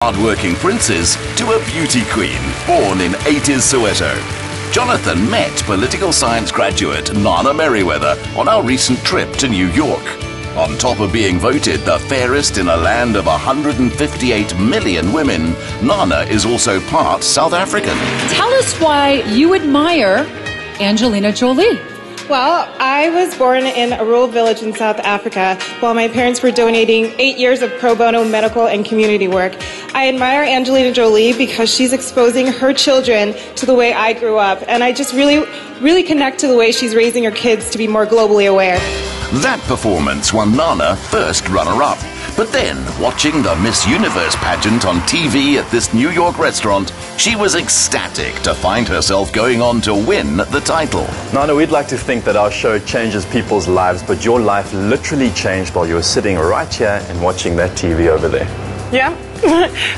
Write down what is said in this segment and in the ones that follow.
Hard-working princess to a beauty queen, born in 80s Soweto. Jonathan met political science graduate Nana Merryweather on our recent trip to New York. On top of being voted the fairest in a land of 158 million women, Nana is also part South African. Tell us why you admire Angelina Jolie. Well, I was born in a rural village in South Africa while my parents were donating 8 years of pro bono medical and community work. I admire Angelina Jolie because she's exposing her children to the way I grew up, and I just really connect to the way she's raising her kids to be more globally aware. That performance won Nana first runner-up. But then, watching the Miss Universe pageant on TV at this New York restaurant, she was ecstatic to find herself going on to win the title. Nana, we'd like to think that our show changes people's lives, but your life literally changed while you were sitting right here and watching that TV over there. Yeah.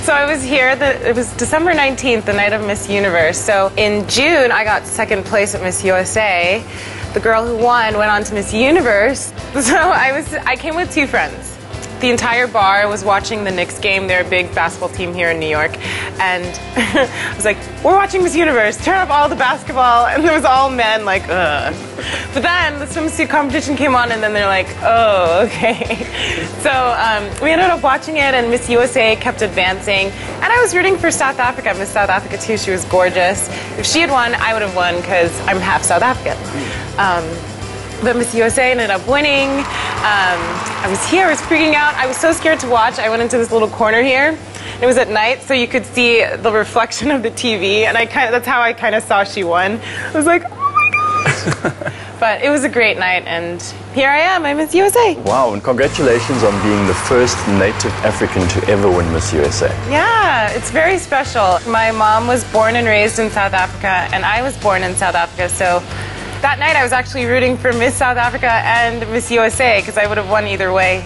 So I was here, it was December 19th, the night of Miss Universe. So in June, I got second place at Miss USA. The girl who won went on to Miss Universe. So I came with two friends. The entire bar was watching the Knicks game. They're a big basketball team here in New York. And I was like, we're watching Miss Universe. Turn up all the basketball. And there was all men like, ugh. But then the swimsuit competition came on and then they're like, oh, okay. So we ended up watching it and Miss USA kept advancing. And I was rooting for South Africa. Miss South Africa too, she was gorgeous. If she had won, I would have won because I'm half South African. But Miss USA ended up winning. I was here, I was freaking out. I was so scared to watch. I went into this little corner here. It was at night, so you could see the reflection of the TV, and that's how I kind of saw she won. I was like, oh my gosh. But it was a great night, and here I am, I'm Miss USA. Wow, and congratulations on being the first native African to ever win Miss USA. Yeah, it's very special. My mom was born and raised in South Africa, and I was born in South Africa, so that night I was actually rooting for Miss South Africa and Miss USA because I would have won either way.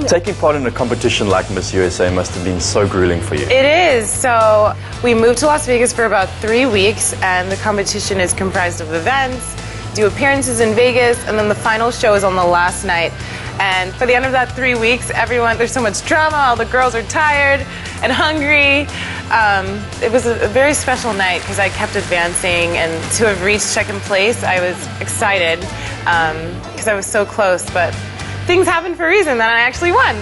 Taking part in a competition like Miss USA must have been so grueling for you. It is. So we moved to Las Vegas for about 3 weeks, and the competition is comprised of events, do appearances in Vegas, and then the final show is on the last night. And for the end of that 3 weeks, there's so much drama, all the girls are tired and hungry. It was a very special night because I kept advancing, and to have reached second place, I was excited because I was so close, but things happened for a reason, and I actually won.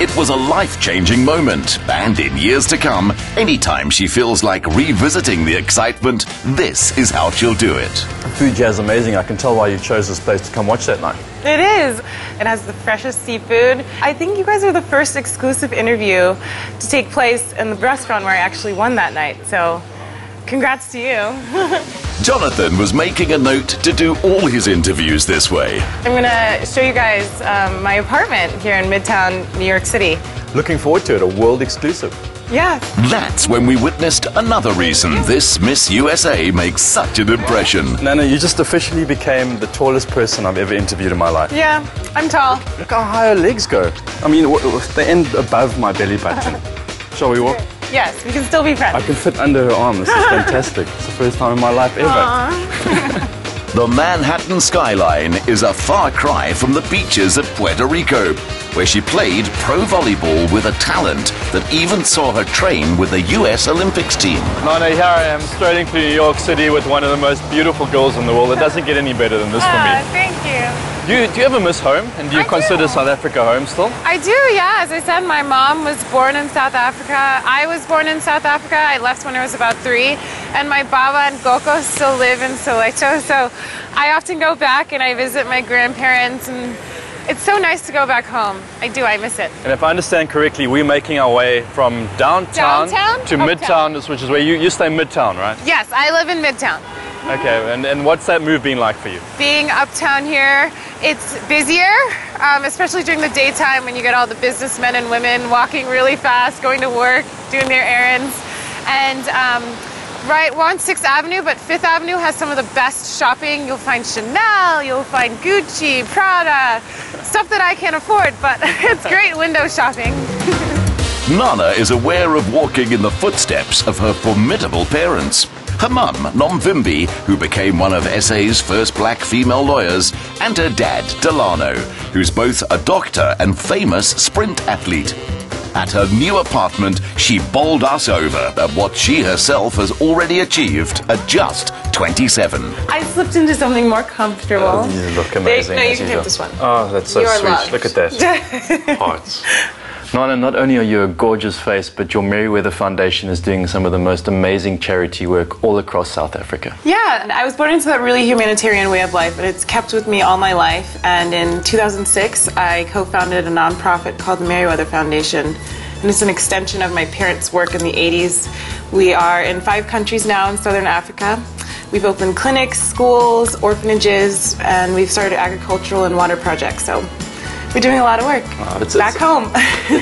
It was a life-changing moment, and in years to come, anytime she feels like revisiting the excitement, this is how she'll do it. Food here is amazing. I can tell why you chose this place to come watch that night. It is. It has the freshest seafood. I think you guys are the first exclusive interview to take place in the restaurant where I actually won that night, so congrats to you. Jonathan was making a note to do all his interviews this way. I'm going to show you guys my apartment here in Midtown, New York City. Looking forward to it, a world exclusive. Yeah. That's when we witnessed another reason this Miss USA makes such an impression. Nana, you just officially became the tallest person I've ever interviewed in my life. Yeah, I'm tall. Look how high her legs go. I mean, they end above my belly button. Shall we walk? Yes, we can still be friends. I can fit under her arm. This is fantastic. It's the first time in my life ever. The Manhattan skyline is a far cry from the beaches of Puerto Rico, where she played pro volleyball with a talent that even saw her train with the US Olympics team. Nana, here I am, strolling through New York City with one of the most beautiful girls in the world. It doesn't get any better than this for me. Thank you. Do you ever miss home? And do you consider South Africa home still? I do, yeah. As I said, my mom was born in South Africa. I was born in South Africa. I left when I was about 3. And my Baba and Coco still live in Soweto. So I often go back and I visit my grandparents. And it's so nice to go back home. I do, I miss it. And if I understand correctly, we're making our way from downtown to Midtown, which is where you stay Midtown, right? Yes, I live in Midtown. Okay, and what's that move been like for you? Being uptown here, it's busier, especially during the daytime when you get all the businessmen and women walking really fast, going to work, doing their errands. And right, we're on 6th Avenue, but 5th Avenue has some of the best shopping. You'll find Chanel, you'll find Gucci, Prada, stuff that I can't afford, but it's great window shopping. Nana is aware of walking in the footsteps of her formidable parents. Her mum, Nomvimbi, who became one of SA's first black female lawyers, and her dad, Delano, who's both a doctor and famous sprint athlete. At her new apartment, she bowled us over at what she herself has already achieved at just 27. I slipped into something more comfortable. You look amazing. No, you can take this one. Oh, that's so You're sweet. loved. Look at that. Hearts. Nana, not only are you a gorgeous face, but your Merryweather Foundation is doing some of the most amazing charity work all across South Africa. Yeah, and I was born into that really humanitarian way of life, and it's kept with me all my life. And in 2006, I co-founded a nonprofit called the Merryweather Foundation. And it's an extension of my parents' work in the 80s. We are in 5 countries now in Southern Africa. We've opened clinics, schools, orphanages, and we've started agricultural and water projects. So we're doing a lot of work back home.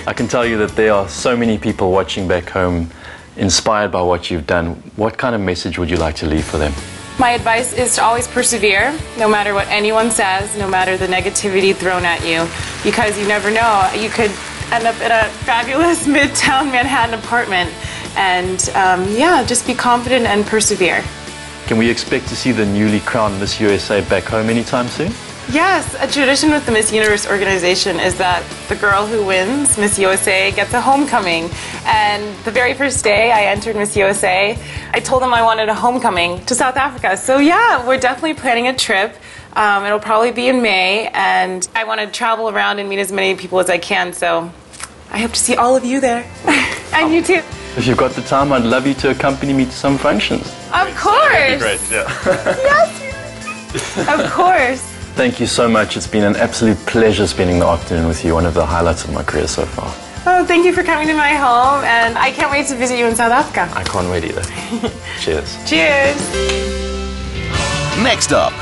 I can tell you that there are so many people watching back home inspired by what you've done. What kind of message would you like to leave for them? My advice is to always persevere, no matter what anyone says, no matter the negativity thrown at you, because you never know. You could end up in a fabulous midtown Manhattan apartment, and yeah, just be confident and persevere. Can we expect to see the newly crowned Miss USA back home anytime soon? Yes, a tradition with the Miss Universe organization is that the girl who wins Miss USA gets a homecoming. And the very first day I entered Miss USA, I told them I wanted a homecoming to South Africa. So yeah, we're definitely planning a trip. It'll probably be in May, and I want to travel around and meet as many people as I can. So I hope to see all of you there. And you too. If you've got the time, I'd love you to accompany me to some functions. Of course. That'd be great, yeah. Yes. Of course. Thank you so much. It's been an absolute pleasure spending the afternoon with you, one of the highlights of my career so far. Oh, thank you for coming to my home, and I can't wait to visit you in South Africa. I can't wait either. Cheers. Cheers. Next up,